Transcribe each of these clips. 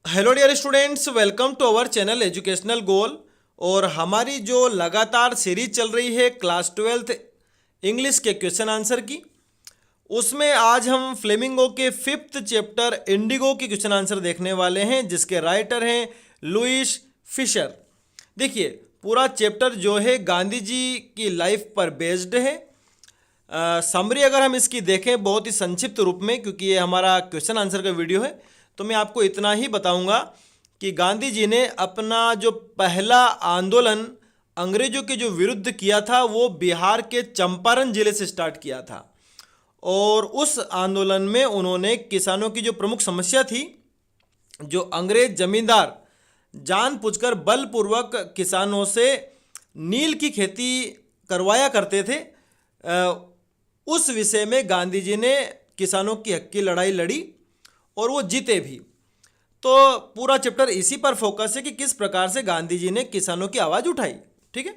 Hello dear students, welcome to our channel Educational Goal. और हमारी जो लगातार सीरीज चल रही है क्लास 12th इंग्लिश के क्वेश्चन आंसर की, उसमें आज हम फ्लेमिंगो के 5th चैप्टर इंडिगो के क्वेश्चन आंसर देखने वाले हैं, जिसके राइटर हैं लुइस फिशर। देखिए, पूरा चैप्टर जो है गांधी जी की लाइफ पर बेस्ड है। समरी अगर हम इसकी देखें बहुत ही संक्षिप्त रूप में, क्योंकि ये हमारा क्वेश्चन आंसर का वीडियो है, तो मैं आपको इतना ही बताऊंगा कि गांधी जी ने अपना जो पहला आंदोलन अंग्रेजों के जो विरुद्ध किया था वो बिहार के चंपारण जिले से स्टार्ट किया था। और उस आंदोलन में उन्होंने किसानों की जो प्रमुख समस्या थी, जो अंग्रेज जमींदार जानबूझकर बलपूर्वक किसानों से नील की खेती करवाया करते थे, उस विषय में गांधी जी ने किसानों की हक की लड़ाई लड़ी और वो जीते भी। तो पूरा चैप्टर इसी पर फोकस है कि किस प्रकार से गांधी जी ने किसानों की आवाज़ उठाई। ठीक है,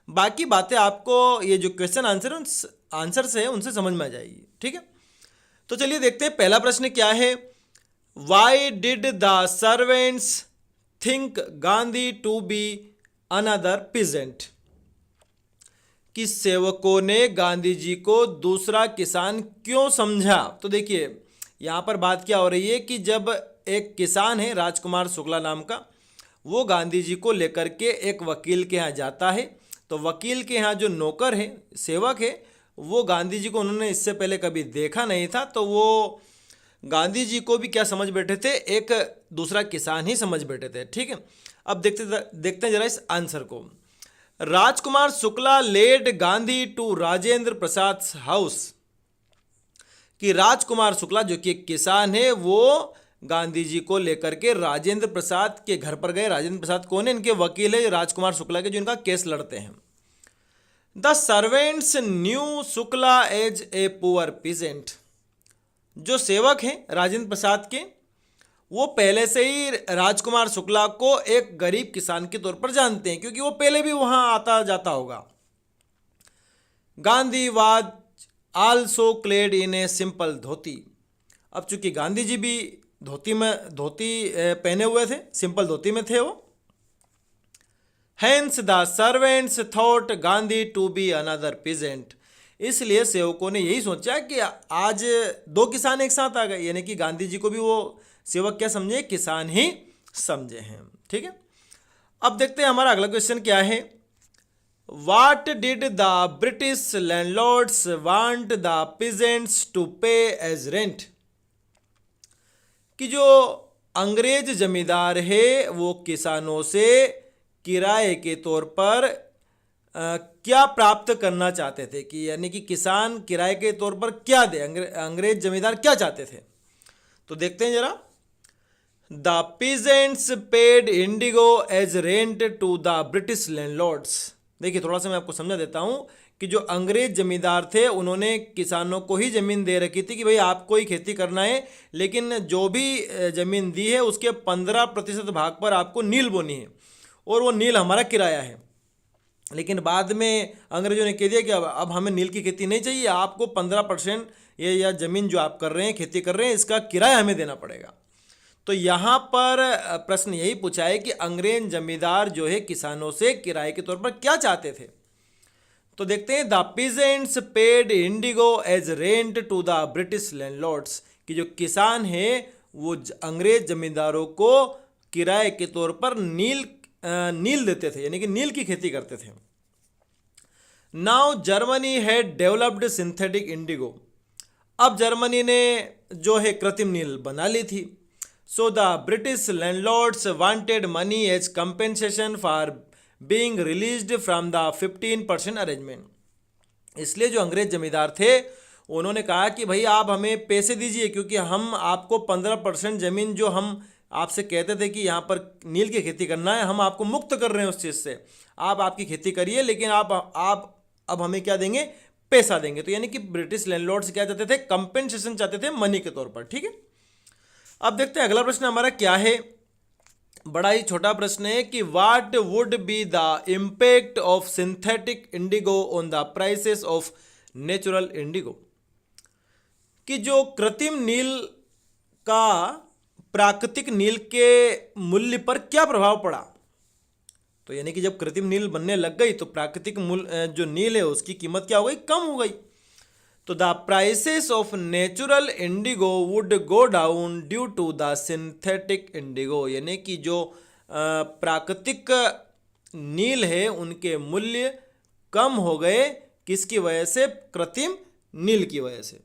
बाकी बातें आपको ये जो क्वेश्चन आंसर से है उनसे समझ में आ जाएगी। ठीक है, तो चलिए देखते हैं पहला प्रश्न क्या है। Why did the servants think Gandhi to be another peasant? कि सेवकों ने गांधी जी को दूसरा किसान क्यों समझा? तो देखिए, यहाँ पर बात क्या हो रही है कि जब एक किसान है राजकुमार शुक्ला नाम का, वो गांधी जी को लेकर के एक वकील के यहाँ जाता है। तो वकील के यहाँ जो नौकर है, सेवक है, वो गांधी जी को उन्होंने इससे पहले कभी देखा नहीं था, तो वो गांधी जी को भी क्या समझ बैठे थे, एक दूसरा किसान ही समझ बैठे थे। ठीक है, अब देखते हैं जरा इस आंसर को। Rajkumar Shukla led Gandhi to Rajendra Prasad house. कि राजकुमार शुक्ला जो कि एक किसान है, वो गांधी जी को लेकर के राजेंद्र प्रसाद के घर पर गए। राजेंद्र प्रसाद कौन है? इनके वकील है राजकुमार शुक्ला के, जो इनका केस लड़ते हैं। The servants knew Shukla as a poor peasant. जो सेवक हैं राजेंद्र प्रसाद के, वो पहले से ही राजकुमार शुक्ला को एक गरीब किसान के तौर पर जानते हैं, क्योंकि वो पहले भी वहां आता जाता होगा। Gandhi was also clad in a simple dhoti. अब चूंकि गांधी जी भी धोती पहने हुए थे, सिंपल धोती में थे वो। Hence the servants thought Gandhi to be another peasant. इसलिए सेवकों ने यही सोचा कि आज दो किसान एक साथ आ गए, यानी कि गांधी जी को भी वो सेवक क्या समझे, किसान ही समझे हैं। ठीक है, अब देखते हैं हमारा अगला क्वेश्चन क्या है। What did the British landlords want the peasants to pay as rent? कि जो अंग्रेज जमींदार है वो किसानों से किराए के तौर पर क्या प्राप्त करना चाहते थे, कि यानी कि किसान किराए के तौर पर क्या दे, अंग्रेज जमींदार क्या चाहते थे। तो देखते हैं जरा। The peasants paid indigo as rent to the British landlords. देखिए, थोड़ा सा मैं आपको समझा देता हूं कि जो अंग्रेज जमींदार थे उन्होंने किसानों को ही ज़मीन दे रखी थी कि भाई आपको ही खेती करना है, लेकिन जो भी ज़मीन दी है उसके 15% भाग पर आपको नील बोनी है, और वो नील हमारा किराया है। लेकिन बाद में अंग्रेजों ने कह दिया कि अब हमें नील की खेती नहीं चाहिए, आपको 15% ये या ज़मीन जो आप कर रहे हैं, खेती कर रहे हैं, इसका किराया हमें देना पड़ेगा। तो यहाँ पर प्रश्न यही पूछा है कि अंग्रेज जमींदार जो है किसानों से किराए के तौर पर क्या चाहते थे। तो देखते हैं। The peasants paid indigo as rent to the British landlords. कि जो किसान है वो अंग्रेज जमींदारों को किराए के तौर पर नील देते थे, यानी कि नील की खेती करते थे। Now Germany had developed synthetic Indigo. अब जर्मनी ने जो है कृत्रिम नील बना ली थी। So the British landlords wanted money as compensation for being released from the 15% arrangement. इसलिए जो अंग्रेज जमींदार थे उन्होंने कहा कि भाई आप हमें पैसे दीजिए, क्योंकि हम आपको 15% ज़मीन जो हम आपसे कहते थे कि यहाँ पर नील की खेती करना है, हम आपको मुक्त कर रहे हैं उस चीज़ से। आप आपकी खेती करिए, लेकिन आप अब हमें क्या देंगे, पैसा देंगे। तो यानी कि ब्रिटिश लैंडलॉर्ड्स क्या चाहते थे, कंपेंसेशन चाहते थे मनी के तौर पर। ठीक है, अब देखते हैं अगला प्रश्न हमारा क्या है। बड़ा ही छोटा प्रश्न है कि what would be the impact of synthetic Indigo on the prices of natural Indigo. कि जो कृत्रिम नील का प्राकृतिक नील के मूल्य पर क्या प्रभाव पड़ा? तो यानी कि जब कृत्रिम नील बनने लग गई तो प्राकृतिक मूल्य जो नील है उसकी कीमत क्या हो गई? कम हो गई। तो the prices of natural indigo would go down due to the synthetic indigo, यानी कि जो प्राकृतिक नील है उनके मूल्य कम हो गए। किसकी वजह से? कृत्रिम नील की वजह से।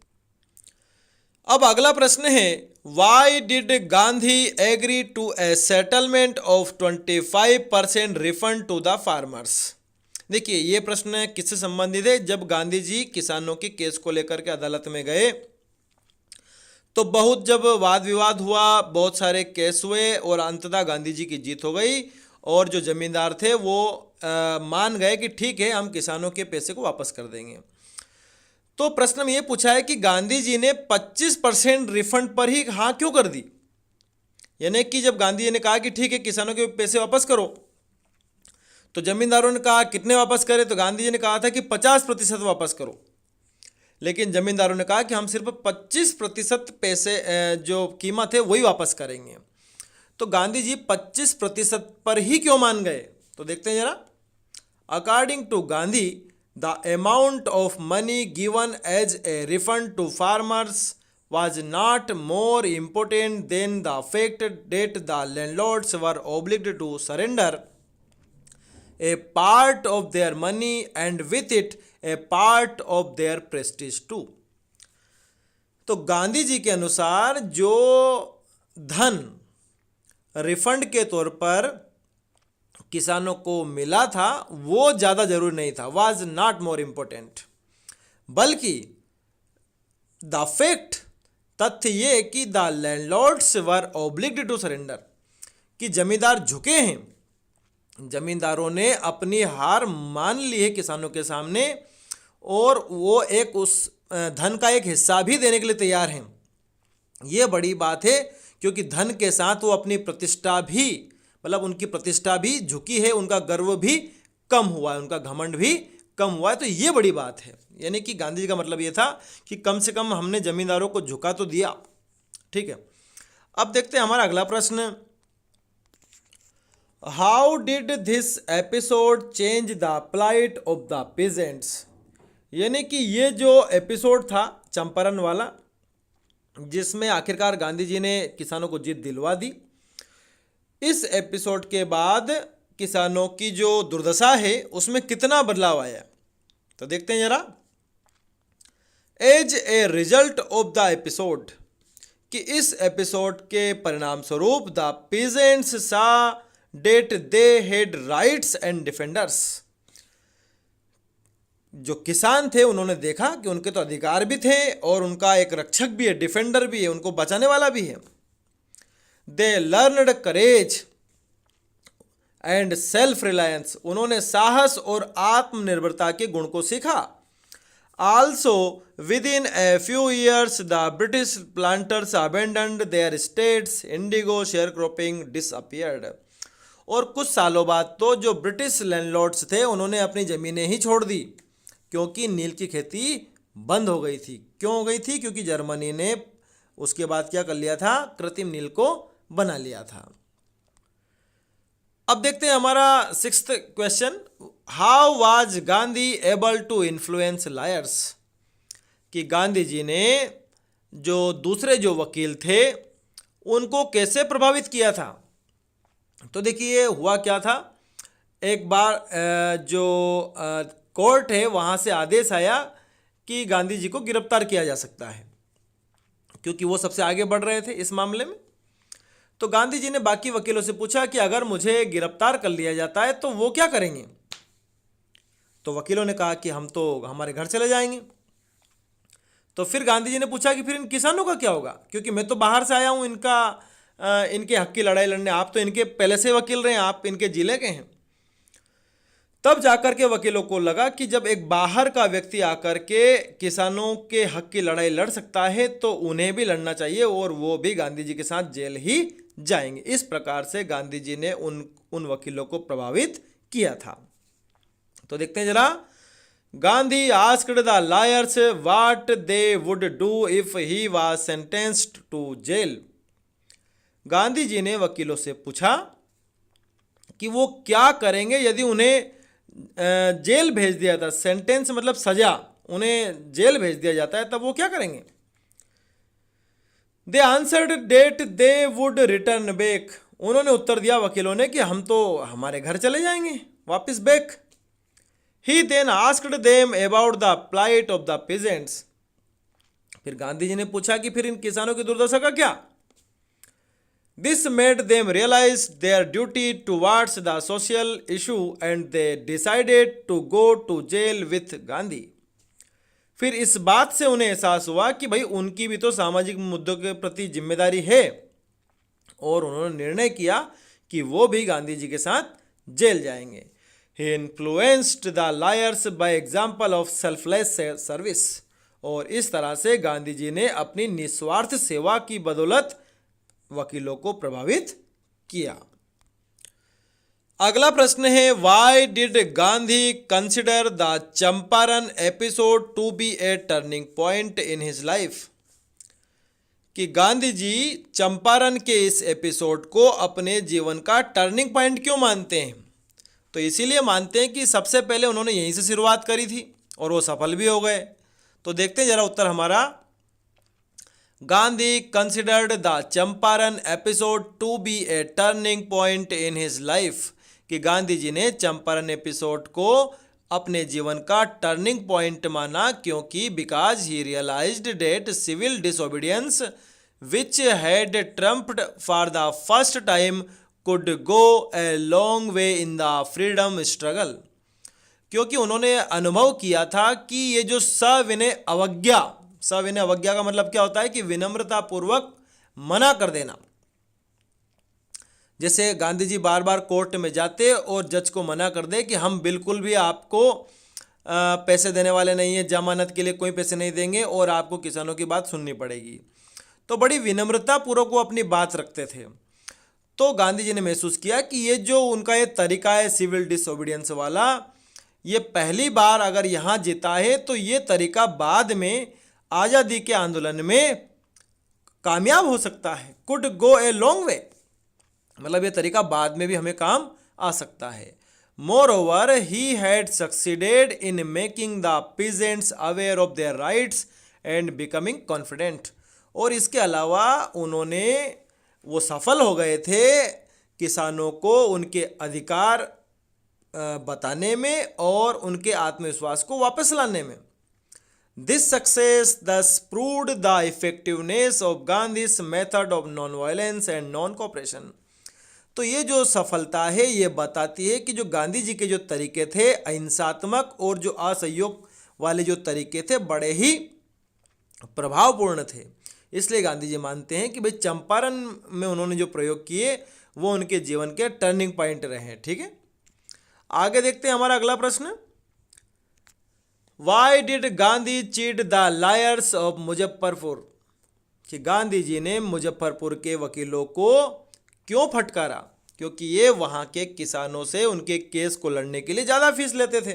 अब अगला प्रश्न है, why did Gandhi agree to a settlement of 25% refund to the farmers? देखिए ये प्रश्न किससे संबंधित है? जब गांधी जी किसानों के केस को लेकर के अदालत में गए तो बहुत जब वाद विवाद हुआ, बहुत सारे केस हुए और अंततः गांधी जी की जीत हो गई और जो जमींदार थे वो मान गए कि ठीक है हम किसानों के पैसे को वापस कर देंगे। तो प्रश्न में ये पूछा है कि गांधी जी ने 25% रिफंड पर ही हाँ क्यों कर दी? यानी कि जब गांधी जी ने कहा कि ठीक है किसानों के पैसे वापस करो, तो जमींदारों ने कहा कितने वापस करें? तो गांधी जी ने कहा था कि 50% वापस करो, लेकिन जमींदारों ने कहा कि हम सिर्फ 25% पैसे जो कीमत है वही वापस करेंगे। तो गांधी जी 25% पर ही क्यों मान गए? तो देखते हैं जरा। According to Gandhi, the amount of money given as a refund to farmers was not more important than the fact that the landlords were obliged to surrender a part of their money and with it a part of their prestige too. तो गांधी जी के अनुसार जो धन refund के तौर पर किसानों को मिला था वो ज़्यादा जरूरी नहीं था, वाज नॉट मोर इम्पोर्टेंट, बल्कि द फैक्ट तथ्य ये कि the landlords were obliged to surrender, कि जमींदार झुके हैं, जमींदारों ने अपनी हार मान ली है किसानों के सामने और वो एक उस धन का एक हिस्सा भी देने के लिए तैयार हैं। ये बड़ी बात है क्योंकि धन के साथ वो अपनी प्रतिष्ठा भी, मतलब उनकी प्रतिष्ठा भी झुकी है, उनका गर्व भी कम हुआ है, उनका घमंड भी कम हुआ है। तो ये बड़ी बात है। यानी कि गांधी जी का मतलब ये था कि कम से कम हमने जमींदारों को झुका तो दिया। ठीक है, अब देखते हैं हमारा अगला प्रश्न। How did this episode change the plight of the peasants? यानी कि ये जो एपिसोड था चंपारण वाला, जिसमें आखिरकार गांधी जी ने किसानों को जीत दिलवा दी, इस एपिसोड के बाद किसानों की जो दुर्दशा है उसमें कितना बदलाव आया? तो देखते हैं जरा। As a result of the episode, कि इस एपिसोड के परिणाम स्वरूप the peasants saw that they had rights and defenders, जो किसान थे उन्होंने देखा कि उनके तो अधिकार भी थे और उनका एक रक्षक भी है, डिफेंडर भी है, उनको बचाने वाला भी है। They learned courage and self reliance, उन्होंने साहस और आत्मनिर्भरता के गुण को सीखा। Also within a few years the British planters abandoned their estates, indigo sharecropping disappeared, और कुछ सालों बाद तो जो ब्रिटिश लैंडलॉर्ड्स थे उन्होंने अपनी ज़मीनें ही छोड़ दी क्योंकि नील की खेती बंद हो गई थी। क्यों हो गई थी? क्योंकि जर्मनी ने उसके बाद क्या कर लिया था? कृत्रिम नील को बना लिया था। अब देखते हैं हमारा 6th question. How was Gandhi able to influence lawyers, कि गांधी जी ने जो दूसरे जो वकील थे उनको कैसे प्रभावित किया था? तो देखिए हुआ क्या था, एक बार जो कोर्ट है वहाँ से आदेश आया कि गांधी जी को गिरफ्तार किया जा सकता है, क्योंकि वो सबसे आगे बढ़ रहे थे इस मामले में। तो गांधी जी ने बाकी वकीलों से पूछा कि अगर मुझे गिरफ्तार कर लिया जाता है तो वो क्या करेंगे? तो वकीलों ने कहा कि हम तो हमारे घर चले जाएंगे। तो फिर गांधी जी ने पूछा कि फिर इन किसानों का क्या होगा, क्योंकि मैं तो बाहर से आया हूँ इनके हक की लड़ाई लड़ने, आप तो इनके पहले से वकील रहे हैं, आप इनके जिले के हैं। तब जाकर के वकीलों को लगा कि जब एक बाहर का व्यक्ति आकर के किसानों के हक की लड़ाई लड़ सकता है तो उन्हें भी लड़ना चाहिए और वो भी गांधी जी के साथ जेल ही जाएंगे। इस प्रकार से गांधी जी ने उन वकीलों को प्रभावित किया था। तो देखते हैं जरा। Gandhi asked the lawyers what they would do if he was sentenced to jail. Gandhi ji ने वकीलों से पूछा कि वो क्या करेंगे यदि उन्हें जेल भेज दिया था, सेंटेंस मतलब सजा, उन्हें जेल भेज दिया जाता है, तब वो क्या करेंगे। They answered that they would return back. उन्होंने उत्तर दिया वकीलों ने कि हम तो हमारे घर चले जाएंगे वापस back. He then asked them about the plight of the peasants. फिर गांधी जी ने पूछा कि फिर इन किसानों की दुर्दशा का क्या। This made them realise their duty towards the social issue and they decided to go to jail with Gandhi. फिर इस बात से उन्हें एहसास हुआ कि भाई उनकी भी तो सामाजिक मुद्दों के प्रति जिम्मेदारी है, और उन्होंने निर्णय किया कि वो भी गांधी जी के साथ जेल जाएंगे। He influenced the lawyers by example of selfless service. और इस तरह से गांधी जी ने अपनी निस्वार्थ सेवा की बदौलत वकीलों को प्रभावित किया। अगला प्रश्न है, why did Gandhi consider the Champaran episode to be a turning point in his life. कि गांधी जी चंपारण के इस एपिसोड को अपने जीवन का टर्निंग पॉइंट क्यों मानते हैं। तो इसीलिए मानते हैं कि सबसे पहले उन्होंने यहीं से शुरुआत करी थी और वो सफल भी हो गए। तो देखते हैं जरा उत्तर हमारा। Gandhi considered the Champaran episode to be a turning point in his life. कि गांधी जी ने चंपारण एपिसोड को अपने जीवन का टर्निंग पॉइंट माना, क्योंकि because he realised that civil disobedience which had triumphed for the first time could go a long way in the freedom struggle. क्योंकि उन्होंने अनुभव किया था कि ये जो सविनय अवज्ञा का मतलब क्या होता है कि विनम्रता पूर्वक मना कर देना। जैसे गांधी जी बार बार कोर्ट में जाते और जज को मना कर दे कि हम बिल्कुल भी आपको पैसे देने वाले नहीं है, जमानत के लिए कोई पैसे नहीं देंगे और आपको किसानों की बात सुननी पड़ेगी। तो बड़ी विनम्रता पूर्वक वो अपनी बात रखते थे। तो गांधी जी ने महसूस किया कि ये जो उनका ये तरीका है सिविल डिसोबीडियंस वाला, ये पहली बार अगर यहाँ जीता है तो ये तरीका बाद में आज़ादी के आंदोलन में कामयाब हो सकता है। कुड गो ए लॉन्ग वे मतलब ये तरीका बाद में भी हमें काम आ सकता है। More over he had succeeded in making the peasants aware of their rights and becoming confident. और इसके अलावा उन्होंने वो सफल हो गए थे किसानों को उनके अधिकार बताने में और उनके आत्मविश्वास को वापस लाने में। This success thus proved the effectiveness of Gandhi's method of non-violence and non-cooperation। तो ये जो सफलता है ये बताती है कि जो गांधी जी के जो तरीके थे अहिंसात्मक और जो असहयोग वाले जो तरीके थे बड़े ही प्रभावपूर्ण थे। इसलिए गांधी जी मानते हैं कि भाई चंपारण में उन्होंने जो प्रयोग किए वो उनके जीवन के टर्निंग पॉइंट रहे हैं। ठीक है, आगे देखते हैं हमारा अगला प्रश्न। Y did Gandhi cheat the lawyers of Muzaffarpur. कि गांधी जी ने मुजफ्फरपुर के वकीलों को क्यों फटकारा, क्योंकि ये वहाँ के किसानों से उनके केस को लड़ने के लिए ज़्यादा फीस लेते थे।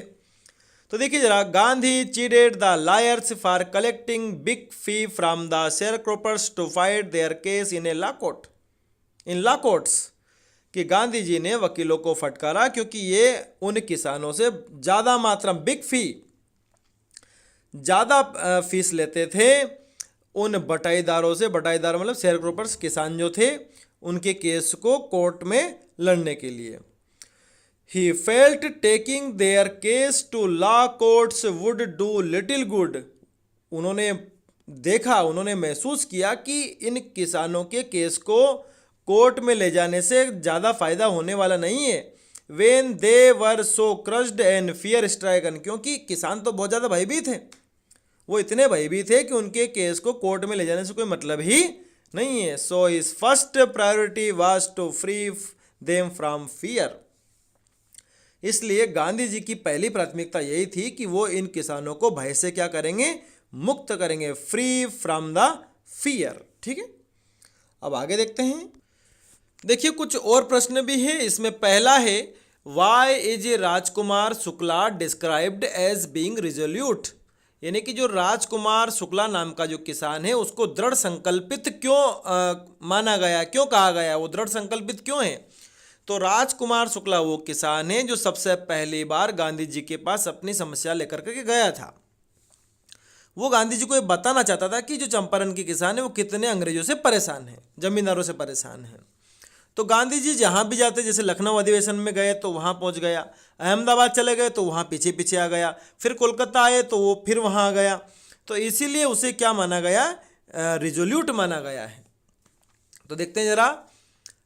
तो देखिए जरा, Gandhi cheated the lawyers for collecting big fee from the sharecroppers to fight their case in law courts. कि गांधी जी ने वकीलों को फटकारा क्योंकि ये उन किसानों से ज़्यादा मात्रा बिग फी ज़्यादा फीस लेते थे उन बटाईदारों से। बटाईदार मतलब शेयरक्रॉपर्स, किसान जो थे, उनके केस को कोर्ट में लड़ने के लिए। He felt taking their case to law courts would do little good. उन्होंने महसूस किया कि इन किसानों के केस को कोर्ट में ले जाने से ज़्यादा फायदा होने वाला नहीं है। When they were so crossed and fear stricken. क्योंकि किसान तो बहुत ज़्यादा भयभीत थे, वो इतने भयभीत थे कि उनके केस को कोर्ट में ले जाने से कोई मतलब ही नहीं है। So his first priority was to free them from fear. इसलिए गांधी जी की पहली प्राथमिकता यही थी कि वो इन किसानों को भय से क्या करेंगे, मुक्त करेंगे, फ्री फ्रॉम द फियर। ठीक है, अब आगे देखते हैं। देखिए कुछ और प्रश्न भी है। इसमें पहला है, why is Rajkumar Shukla described as being resolute. यानी कि जो राजकुमार शुक्ला नाम का जो किसान है उसको दृढ़ संकल्पित क्यों माना गया, क्यों कहा गया, वो दृढ़ संकल्पित क्यों है? तो राजकुमार शुक्ला वो किसान है जो सबसे पहली बार गांधी जी के पास अपनी समस्या लेकर के गया था। वो गांधी जी को ये बताना चाहता था कि जो चंपारण के किसान है वो कितने अंग्रेजों से परेशान हैं, जमींदारों से परेशान हैं। तो गांधी जी जहाँ भी जाते, जैसे लखनऊ अधिवेशन में गए तो वहाँ पहुँच गया, अहमदाबाद चले गए तो वहाँ पीछे पीछे आ गया, फिर कोलकाता आए तो वो फिर वहाँ आ गया। तो इसीलिए उसे क्या माना गया, रिजोल्यूट माना गया है। तो देखते हैं जरा,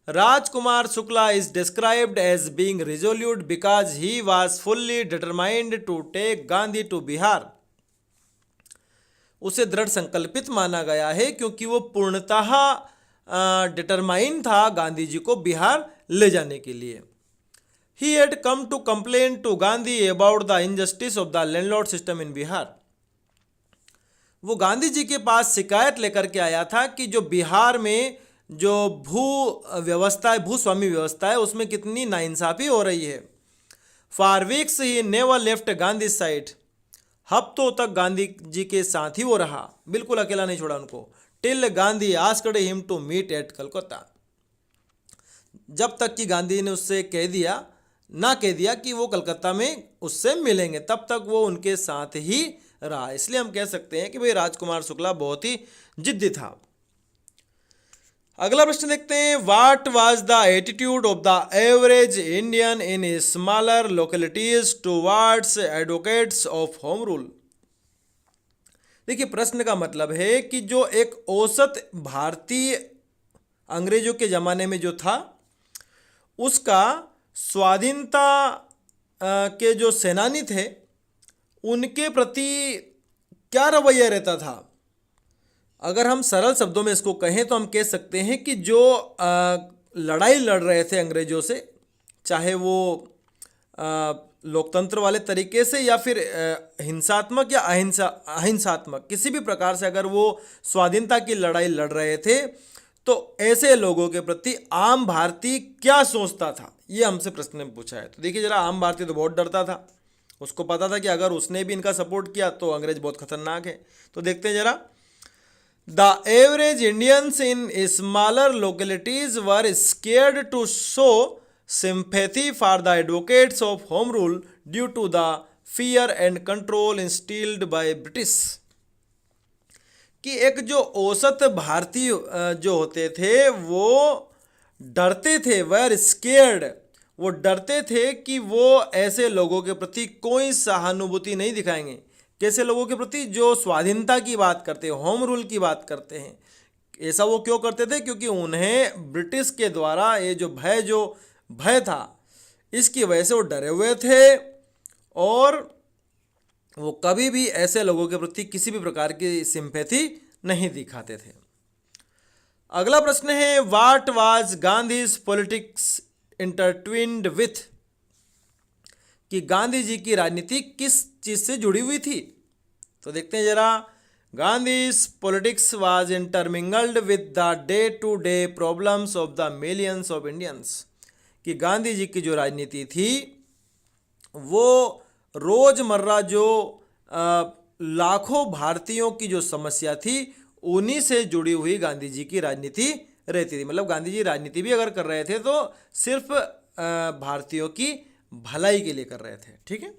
Rajkumar Shukla is described as being resolute because he was fully determined to take Gandhi to Bihar. उसे दृढ़ संकल्पित माना गया है क्योंकि वो पूर्णतः डिटरमाइन था गांधी जी को बिहार ले जाने के लिए। He had come to complain to Gandhi about the injustice of the landlord system in Bihar. वो गांधी जी के पास शिकायत लेकर के आया था कि जो बिहार में जो भू व्यवस्था है, भूस्वामी व्यवस्था है, उसमें कितनी नाइंसाफी हो रही है। For weeks he never left Gandhi side. हफ्तों तक गांधी जी के साथ ही वो रहा, बिल्कुल अकेला नहीं छोड़ा उनको। Till Gandhi asked him to meet at Calcutta. जब तक कि गांधी ने उससे कह दिया कि वो कलकत्ता में उससे मिलेंगे, तब तक वो उनके साथ ही रहा। इसलिए हम कह सकते हैं कि भाई राजकुमार शुक्ला बहुत ही जिद्दी था। अगला प्रश्न देखते हैं, what was the attitude of the average Indian in smaller localities towards advocates of home rule. देखिए, प्रश्न का मतलब है कि जो एक औसत भारतीय अंग्रेजों के ज़माने में जो था, उसका स्वाधीनता के जो सेनानी थे उनके प्रति क्या रवैया रहता था। अगर हम सरल शब्दों में इसको कहें तो हम कह सकते हैं कि जो लड़ाई लड़ रहे थे अंग्रेजों से, चाहे वो लोकतंत्र वाले तरीके से या फिर हिंसात्मक या अहिंसात्मक, किसी भी प्रकार से अगर वो स्वाधीनता की लड़ाई लड़ रहे थे, तो ऐसे लोगों के प्रति आम भारतीय क्या सोचता था, ये हमसे प्रश्न में पूछा है। तो देखिए जरा, आम भारतीय तो बहुत डरता था, उसको पता था कि अगर उसने भी इनका सपोर्ट किया तो अंग्रेज बहुत खतरनाक है। तो देखते हैं जरा, The average Indians in smaller localities were scared to show sympathy for the advocates of home rule due to the fear and control instilled by British। कि एक जो औसत भारतीय जो होते थे वो डरते थे, were scared, वो डरते थे कि वो ऐसे लोगों के प्रति कोई सहानुभूति नहीं दिखाएंगे। कैसे लोगों के प्रति? जो स्वाधीनता की बात करते हैं, होम रूल की बात करते हैं। ऐसा वो क्यों करते थे? क्योंकि उन्हें ब्रिटिश के द्वारा ये जो भय था, इसकी वजह से वो डरे हुए थे और वो कभी भी ऐसे लोगों के प्रति किसी भी प्रकार की सिंपैथी नहीं दिखाते थे। अगला प्रश्न है, what was Gandhi's politics intertwined with. कि गांधी जी की राजनीति किस चीज से जुड़ी हुई थी। तो देखते हैं जरा, Gandhi's politics was intermingled with the day to day problems of the millions of Indians. कि गांधी जी की जो राजनीति थी वो रोजमर्रा जो लाखों भारतीयों की जो समस्या थी उन्हीं से जुड़ी हुई गांधी जी की राजनीति रहती थी। मतलब गांधी जी राजनीति भी अगर कर रहे थे तो सिर्फ भारतीयों की भलाई के लिए कर रहे थे। ठीक है,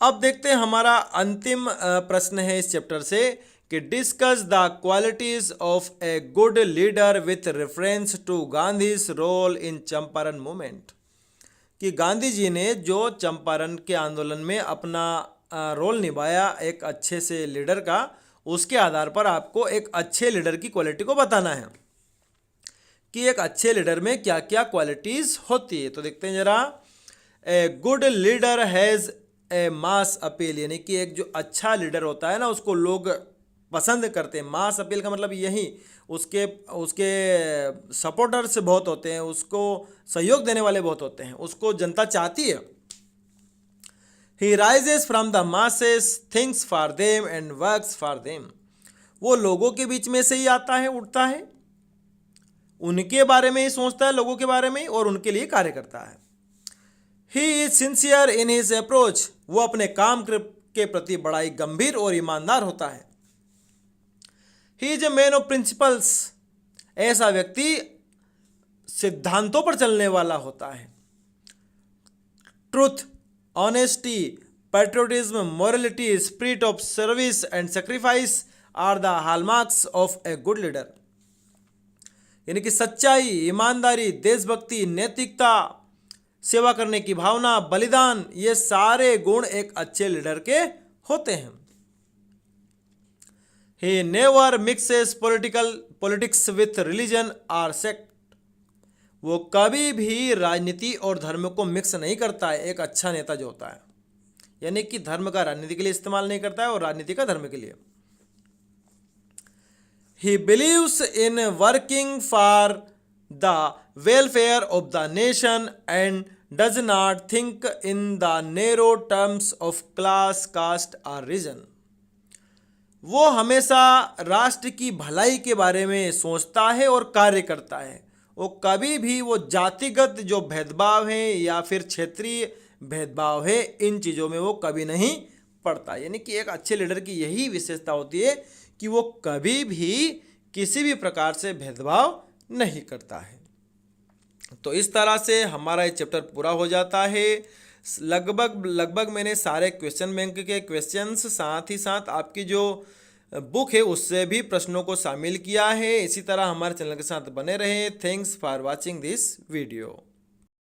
अब देखते हैं हमारा अंतिम प्रश्न है इस चैप्टर से कि discuss the qualities of a good leader with reference to Gandhi's role in Champaran movement. कि गांधी जी ने जो चंपारण के आंदोलन में अपना रोल निभाया एक अच्छे से लीडर का, उसके आधार पर आपको एक अच्छे लीडर की क्वालिटी को बताना है कि एक अच्छे लीडर में क्या क्या क्वालिटीज होती है। तो देखते हैं जरा, ए good leader has a mass appeal. यानी कि एक जो अच्छा लीडर होता है ना, उसको लोग पसंद करते हैं। मास अपील का मतलब यही, उसके सपोर्टर्स बहुत होते हैं, उसको सहयोग देने वाले बहुत होते हैं, उसको जनता चाहती है। ही rises from the masses, thinks for them and works for them. वो लोगों के बीच में से ही आता है, उठता है, उनके बारे में ही सोचता है, लोगों के बारे में, और उनके लिए कार्य करता है। He is sincere in his approach. वो अपने काम के प्रति बड़ा ही गंभीर और ईमानदार होता है। He is a man of principles, ऐसा व्यक्ति सिद्धांतों पर चलने वाला होता है। Truth, honesty, patriotism, morality, spirit of service and sacrifice are the hallmarks of a good leader. यानी कि सच्चाई, ईमानदारी, देशभक्ति, नैतिकता, सेवा करने की भावना, बलिदान, ये सारे गुण एक अच्छे लीडर के होते हैं। He never mixes politics with religion or sect. वो कभी भी राजनीति और धर्म को मिक्स नहीं करता है, एक अच्छा नेता जो होता है, यानी कि धर्म का राजनीति के लिए इस्तेमाल नहीं करता है और राजनीति का धर्म के लिए। He believes in working for the welfare of the nation and does not think in the narrow terms of class, caste or region. वो हमेशा राष्ट्र की भलाई के बारे में सोचता है और कार्य करता है। वो कभी भी वो जातिगत जो भेदभाव है या फिर क्षेत्रीय भेदभाव है, इन चीज़ों में वो कभी नहीं पड़ता। यानी कि एक अच्छे लीडर की यही विशेषता होती है कि वो कभी भी किसी भी प्रकार से भेदभाव नहीं करता है। तो इस तरह से हमारा ये चैप्टर पूरा हो जाता है। लगभग मैंने सारे क्वेश्चन बैंक के क्वेश्चंस, साथ ही साथ आपकी जो बुक है उससे भी प्रश्नों को शामिल किया है। इसी तरह हमारे चैनल के साथ बने रहें। Thanks for watching this video.